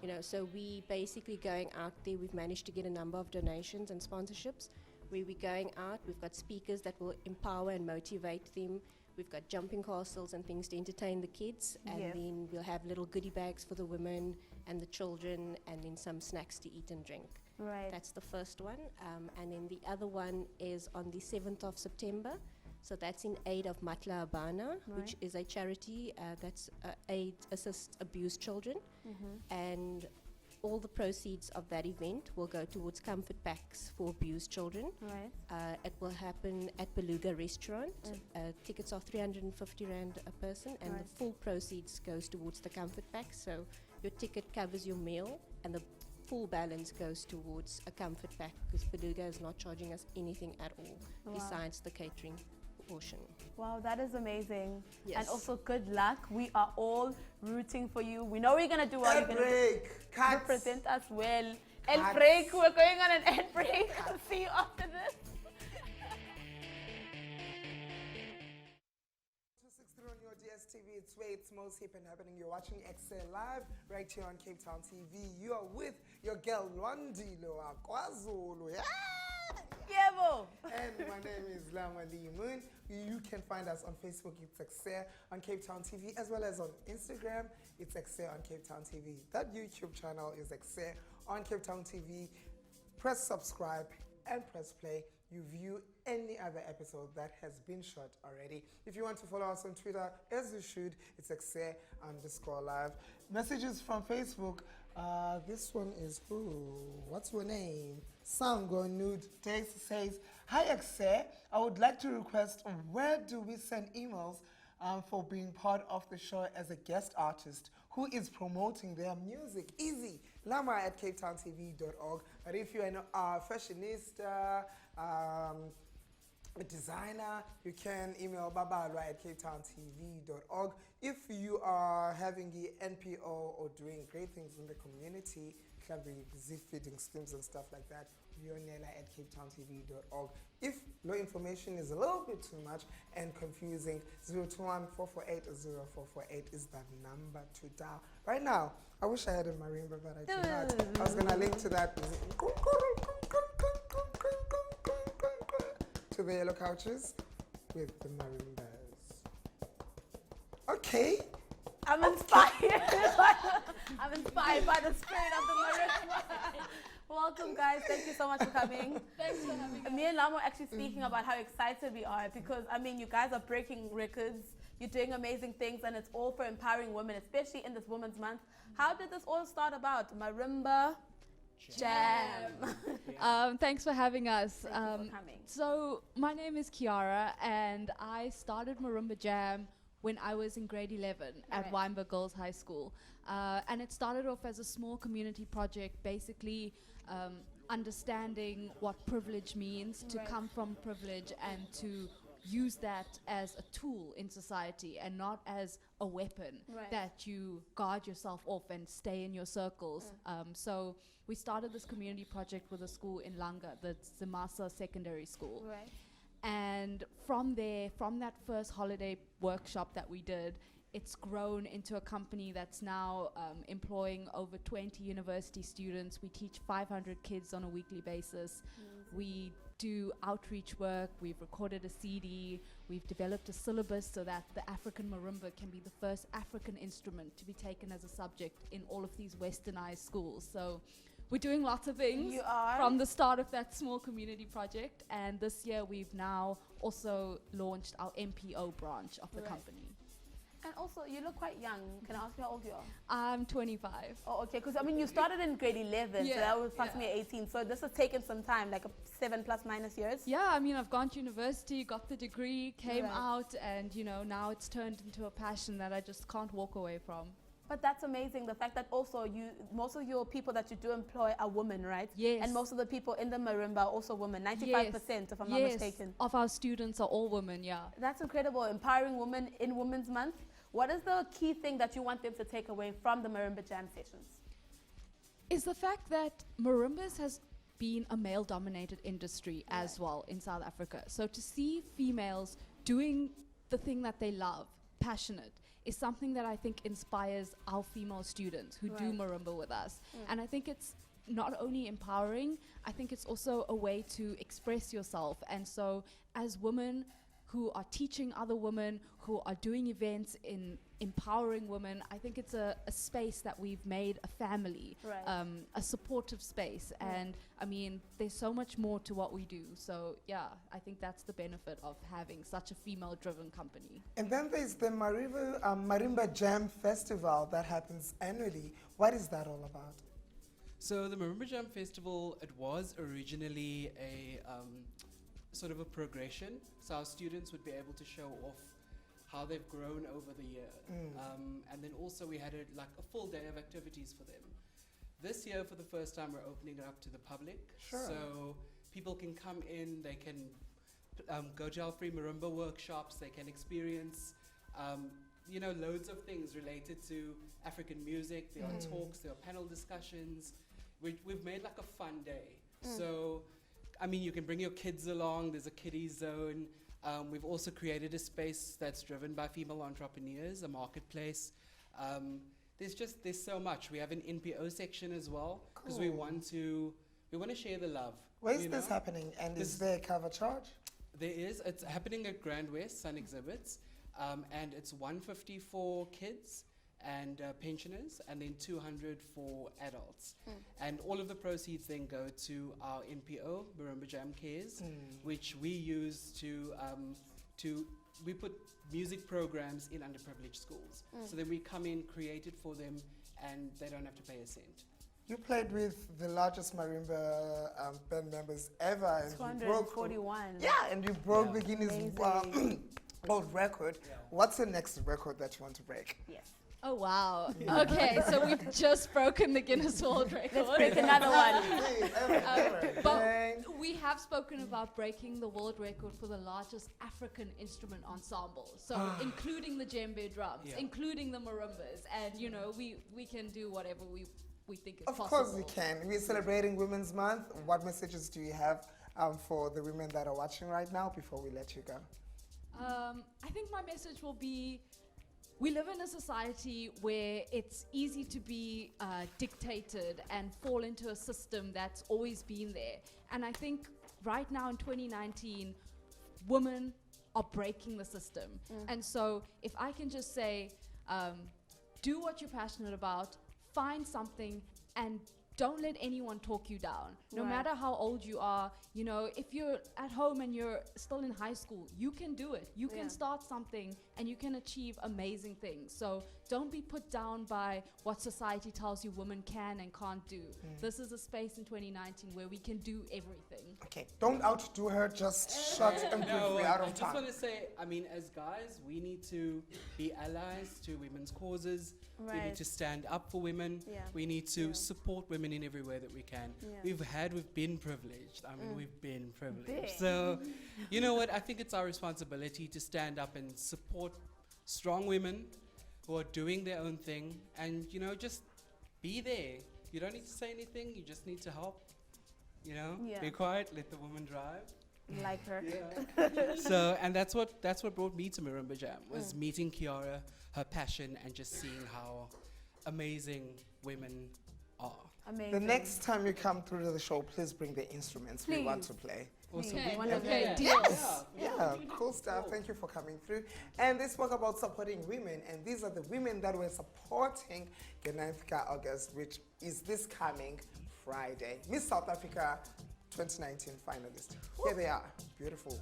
[SPEAKER 11] You know, so we basically going out there. We've managed to get a number of donations and sponsorships. We're going out. We've got speakers that will empower and motivate them. We've got jumping castles and things to entertain the kids, and then we'll have little goodie bags for the women and the children, and then some snacks to eat and drink.
[SPEAKER 2] Right.
[SPEAKER 11] That's the first one. And then the other one is on the 7th of September. So that's in aid of Matla Abana, which is a charity that's assists abused children. And all the proceeds of that event will go towards comfort packs for abused children.
[SPEAKER 2] Right.
[SPEAKER 11] It will happen at Beluga Restaurant. Tickets are 350 Rand a person, and the full proceeds goes towards the comfort pack. So your ticket covers your meal, and the full balance goes towards a comfort pack, because Beluga is not charging us anything at all besides the catering portion.
[SPEAKER 2] Wow, that is amazing.
[SPEAKER 11] Yes.
[SPEAKER 2] And also good luck. We are all rooting for you. We know we're going to do well. You're going to
[SPEAKER 1] break. Cuts.
[SPEAKER 2] represent us well.
[SPEAKER 1] Cuts.
[SPEAKER 2] El break. We're going on an ad break. I'll see you after this.
[SPEAKER 1] 263 on your DSTV. It's where it's most hip and happening. You're watching Ekse live right here on Cape Town TV. You are with your girl Lwandilo Akwazulu. Yeah.
[SPEAKER 2] Yebo.
[SPEAKER 1] And my name is Lama Lee Moon. You can find us on Facebook, it's Ekse on Cape Town TV, as well as on Instagram, it's Ekse on Cape Town TV. That YouTube channel is Ekse on Cape Town TV. Press subscribe and press play. You view any other episode that has been shot already. If you want to follow us on Twitter, as you should, it's Ekse_live. Messages from Facebook. This one is who? What's your name? Sango Nude Text says, "Hi Ekse, I would like to request, where do we send emails for being part of the show as a guest artist who is promoting their music? Easy, lama at capetowntv.org. But if you're a fashionista, a designer, you can email babalwa at capetowntv.org. If you are having the NPO or doing great things in the community, feeding schemes and stuff like that, Yonela at capetowntv.org. If no information is a little bit too much and confusing, 021-448-0448 is the number to dial. Right now, I wish I had a marimba, but I do not. I was going to link to that to the yellow couches with the marimbas. Okay.
[SPEAKER 2] I'm inspired. I'm inspired by the spirit of the marimba. Welcome, guys. Thank you so much for coming.
[SPEAKER 6] Thanks for having us.
[SPEAKER 2] Me and Lamo actually speaking about how excited we are, because, I mean, you guys are breaking records. You're doing amazing things, and it's all for empowering women, especially in this Women's Month. How did this all start about? Marimba Jam.
[SPEAKER 12] Thanks for having us.
[SPEAKER 2] Thank you for coming.
[SPEAKER 12] So my name is Kiara, and I started Marimba Jam when I was in grade 11 at Weinberg Girls High School. And it started off as a small community project, basically understanding what privilege means, to come from privilege and to use that as a tool in society and not as a weapon that you guard yourself off and stay in your circles. So we started this community project with a school in Langa, the Zimasa Secondary School. And from there, from that first holiday workshop that we did, it's grown into a company that's now employing over 20 university students. We teach 500 kids on a weekly basis. We do outreach work. We've recorded a CD. We've developed a syllabus so that the African marimba can be the first African instrument to be taken as a subject in all of these westernized schools. So we're doing lots of things from the start of that small community project. And this year we've now also launched our MPO branch of the company.
[SPEAKER 2] And also, you look quite young. Can I ask you how old you are?
[SPEAKER 12] I'm 25.
[SPEAKER 2] Oh, okay. Because, I mean, you started in grade 11, so that was approximately 18. So this has taken some time, like 7 plus minus years.
[SPEAKER 12] Yeah, I mean, I've gone to university, got the degree, came out, and, you know, now it's turned into a passion that I just can't walk away from.
[SPEAKER 2] But that's amazing, the fact that also most of your people that you do employ are women, right?
[SPEAKER 12] Yes.
[SPEAKER 2] And most of the people in the marimba are also women, 95% if I'm not mistaken.
[SPEAKER 12] Of our students are all women,
[SPEAKER 2] That's incredible, empowering women in Women's Month. What is the key thing that you want them to take away from the Marimba Jam sessions?
[SPEAKER 12] Is the fact that marimbas has been a male-dominated industry as well in South Africa. So to see females doing the thing that they love, passionate, is something that I think inspires our female students who do marimba with us. And I think it's not only empowering, I think it's also a way to express yourself. And so as women who are teaching other women, who are doing events in empowering women, I think it's a space that we've made a family, a supportive space. And I mean, there's so much more to what we do. So yeah, I think that's the benefit of having such a female-driven company.
[SPEAKER 1] And then there's the Marimba Jam Festival that happens annually. What is that all about?
[SPEAKER 13] So the Marimba Jam Festival, it was originally a sort of a progression. So our students would be able to show off how they've grown over the year. And then also we had like a full day of activities for them. This year, for the first time, we're opening it up to the public.
[SPEAKER 1] Sure.
[SPEAKER 13] So people can come in, they can go to our free marimba workshops, they can experience loads of things related to African music. There are talks, there are panel discussions. We've made like a fun day. So, I mean, you can bring your kids along. There's a kiddie zone. We've also created a space that's driven by female entrepreneurs, a marketplace. There's so much. We have an NPO section as well because we want to share the love.
[SPEAKER 1] Where is this happening? And is there a cover charge?
[SPEAKER 13] There is. It's happening at Grand West Sun Exhibits, and it's 150 for kids and pensioners, and then 200 for adults. And all of the proceeds then go to our NPO, Marimba Jam Cares, which we use we put music programs in underprivileged schools. So then we come in, create it for them, and they don't have to pay a cent.
[SPEAKER 1] You played with the largest marimba band members ever. And
[SPEAKER 2] 241.
[SPEAKER 1] And you broke the Guinness World Record.
[SPEAKER 13] Yeah.
[SPEAKER 1] What's the next record that you want to break?
[SPEAKER 2] Yes.
[SPEAKER 12] Oh, wow. Okay, so we've just broken the Guinness World Record.
[SPEAKER 2] Let's break another one.
[SPEAKER 12] But we have spoken about breaking the world record for the largest African instrument ensemble. So including the djembe drums, including the marimbas, and we can do whatever we think is possible.
[SPEAKER 1] Of course we can. We're celebrating Women's Month. What messages do you have for the women that are watching right now before we let you go?
[SPEAKER 12] I think my message will be, we live in a society where it's easy to be dictated and fall into a system that's always been there. And I think right now in 2019, women are breaking the system. And so if I can just say, do what you're passionate about, find something, and don't let anyone talk you down. No matter how old you are, if you're at home and you're still in high school, you can do it. You can start something and you can achieve amazing things. So don't be put down by what society tells you women can and can't do. This is a space in 2019 where we can do everything.
[SPEAKER 1] Okay, don't outdo her, just shut and briefly out of
[SPEAKER 13] I just
[SPEAKER 1] time.
[SPEAKER 13] want to say, I mean, as guys, we need to be allies to women's causes. We need to stand up for women. We need to support women in every way that we can. We've been privileged. I mean, we've been privileged. So, you know what? I think it's our responsibility to stand up and support strong women who are doing their own thing, and just be there. You don't need to say anything. You just need to help. Be quiet. Let the woman drive.
[SPEAKER 2] Like her.
[SPEAKER 13] So, and that's what brought me to Marimba Jam, was meeting Kiara, her passion, and just seeing how amazing women are.
[SPEAKER 2] Amazing.
[SPEAKER 1] The next time you come through the show, please bring the instruments we want to play.
[SPEAKER 13] Awesome.
[SPEAKER 12] Okay, deals.
[SPEAKER 1] Yeah, cool stuff. Thank you for coming through. And they spoke about supporting women, and these are the women that were supporting the 9th August, which is this coming Friday. Miss South Africa 2019 finalist. Here they are. Beautiful.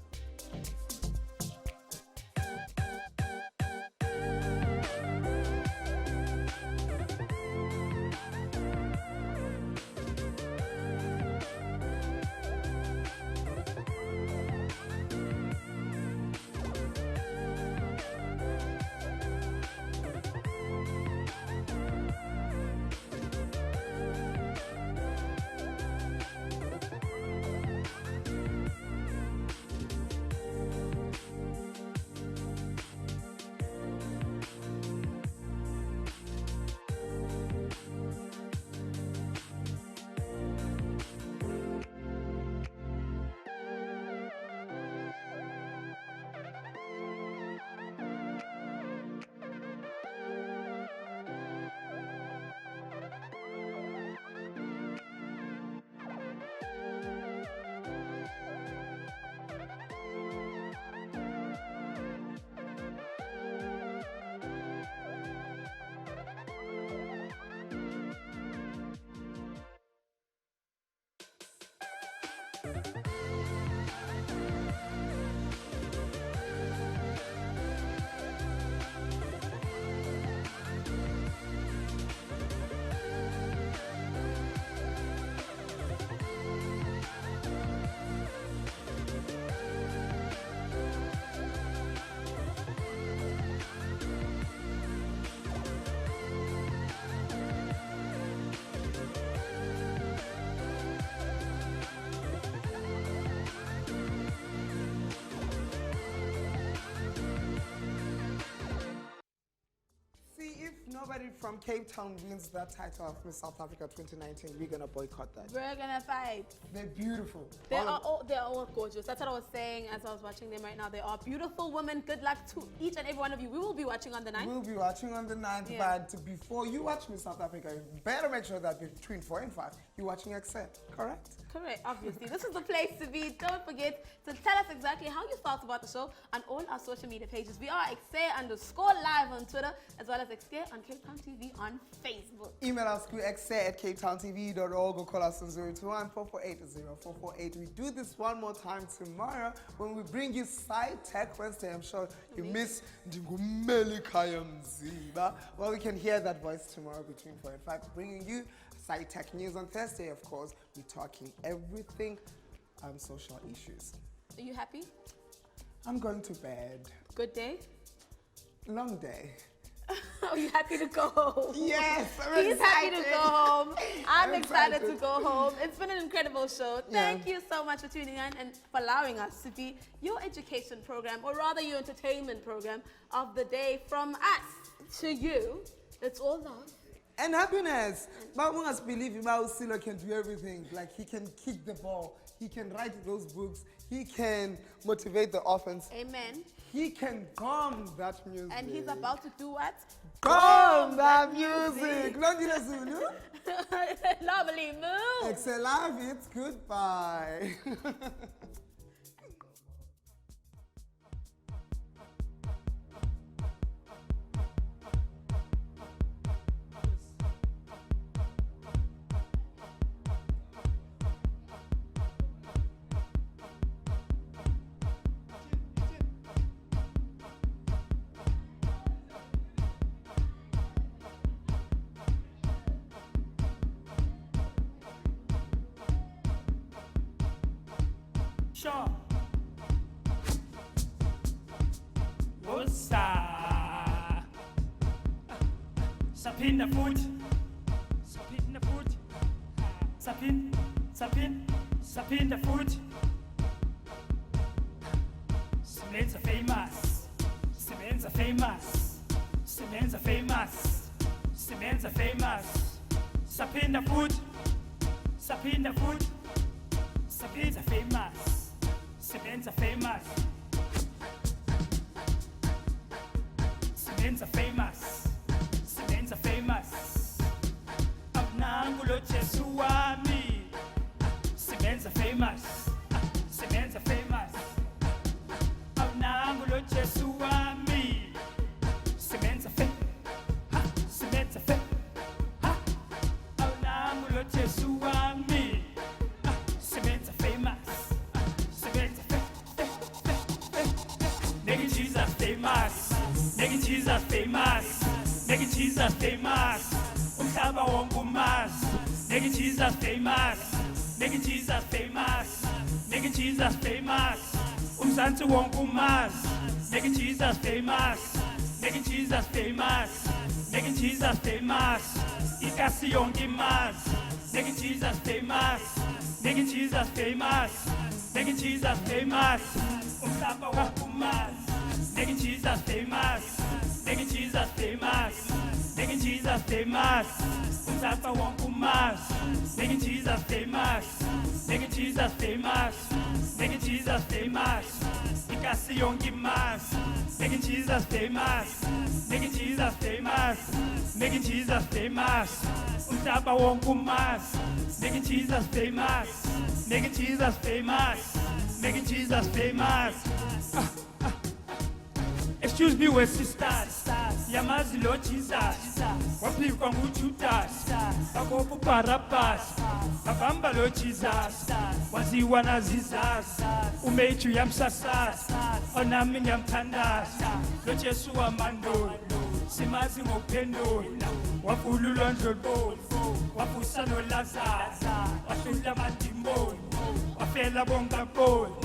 [SPEAKER 1] from Cape Town wins that title of Miss South Africa 2019, we're gonna boycott that.
[SPEAKER 2] We're gonna fight.
[SPEAKER 1] They're beautiful.
[SPEAKER 2] They're all gorgeous. That's what I was saying as I was watching them right now. They are beautiful women. Good luck to each and every one of you. We will be watching on the 9th.
[SPEAKER 1] We'll be watching on the 9th, but before you watch Miss South Africa, you better make sure that between 4 and 5, you're watching Ekse, correct?
[SPEAKER 2] Correct, obviously. This is the place to be. Don't forget to tell us exactly how you felt about the show on all our social media pages. We are Ekse_live on Twitter, as well as Ekse on Cape Town TV on Facebook.
[SPEAKER 1] Email us to ekse@capetowntv.org or call us on 021-448-0448. We do this one more time tomorrow when we bring you Side Tech Wednesday. I'm sure you miss Ndingumeli Khaya Mziba. Well, we can hear that voice tomorrow between 4 and 5, bringing you Side Tech News on Thursday. Of course, we're talking everything on social issues.
[SPEAKER 2] Are you happy?
[SPEAKER 1] I'm going to bed.
[SPEAKER 2] Good day?
[SPEAKER 1] Long day.
[SPEAKER 2] Are you happy to go home?
[SPEAKER 1] Yes,
[SPEAKER 2] He's happy to go home. I'm excited to go home. It's been an incredible show. Thank you so much for tuning in and for allowing us to be your education program, or rather your entertainment program of the day. From us to you, it's all love.
[SPEAKER 1] And happiness. But we must believe Sello can do everything. Like, he can kick the ball. He can write those books. He can motivate the orphans.
[SPEAKER 2] Amen.
[SPEAKER 1] He can calm that music.
[SPEAKER 2] And he's about to do what?
[SPEAKER 1] Calm that music. Lovely
[SPEAKER 2] move.
[SPEAKER 1] Ekse love it. Goodbye.
[SPEAKER 5] Sure. Wosa. Sapin the foot. Sapin the foot. Sapin the foot. Cements are famous. Cements are famous. Cements are famous. Cements are famous. Sapin the foot. Sapin the foot. Cements are famous. Cements are famous. Cements are famous. Cements are famous. Abnangulo Chesuami. Cements are famous. Cements are famous. Abnangulo Chesuami. Cements are famous. Cements are famous. Abnangulo Chesuami. Cements are famous. Nigga Jesus famous. Nigga Jesus famous. Nigga Jesus famous. Umhlaba wonke umazi. Nigga Jesus famous. Nigga Jesus famous. Nigga Jesus famous. Umzansi wonke umazi. Nigga Jesus famous. Nigga Jesus famous. Nigga Jesus famous. Ikasi yonke imazi. Nigga Jesus famous. Nigga Jesus famous. Nigga Jesus famous. Umhlaba wonke umazi. Nigga Jesus famous. Nigga Jesus famous. Nigga Jesus famous. Umhlaba wonke umazi. Nigga Jesus famous. Nigga Jesus famous. Nigga Jesus famous. Ikasi yonke imazi. Nigga Jesus famous. Nigga Jesus famous. Nigga Jesus famous. Umhlaba wonke umazi. Nigga Jesus famous. Nigga Jesus famous. Nigga Jesus famous. Excuse me, we're sisters. Yamazi Lord Jesus. Wapikwa nguJudas. Bakopu Barabbas. Babamba Lord Jesus. Waziwa na zizas. Umechu yamsasas. Onami yamtandas. Lord Jesu amando. Simazi ngopendo. Wapululwa ndlolbo. Wapusa no Lazarus. Wasula mandimoni. Wafela bonga boni.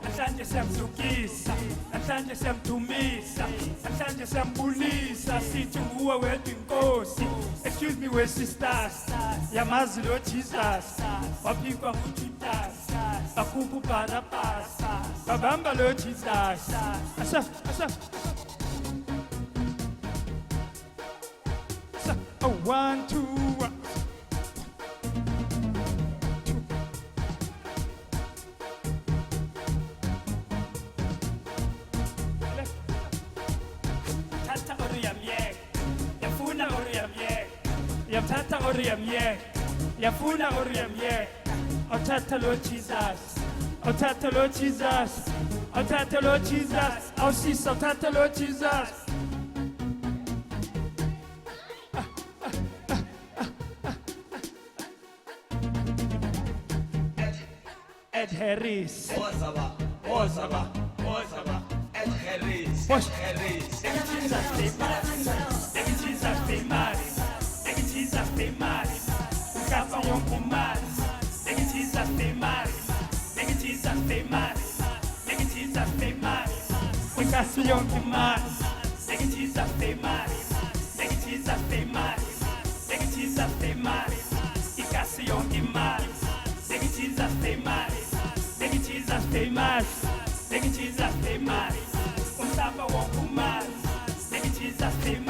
[SPEAKER 5] Namhlanje siyamzukisa. Namhlanje siyamdumisa. Namhlanje siyambulisa. Sithi nguwe wedwa inkosi. Excuse me, we sisters. Yamazi Lord Jesus. Wapikwa nguJudas. Bakhupha uBarabbas. Babamba Lord Jesus. Asa. 1, 2, 1. Tata oriyam yek, yafuna oriyam yek, yam tata oriyam yek, yafuna oriyam yek. Oh tata Lord Jesus, oh tata Lord Jesus, oh tata Lord Jesus, oh sis, oh tata Lord Jesus. Ed Harris. Ozaba, Ozaba, Ozaba. Ed Harris. Ed Harris. Jesus famous. Jesus famous. Jesus famous. Ukapa wonkumari. Jesus famous. Jesus famous. Jesus famous. Ukasi yonkumari. Jesus famous. Jesus famous. Jesus famous. Ikasi yonkumari. Jesus famous. Jesus famous. Jesus famous. Umsaba wonkumari. Jesus famous.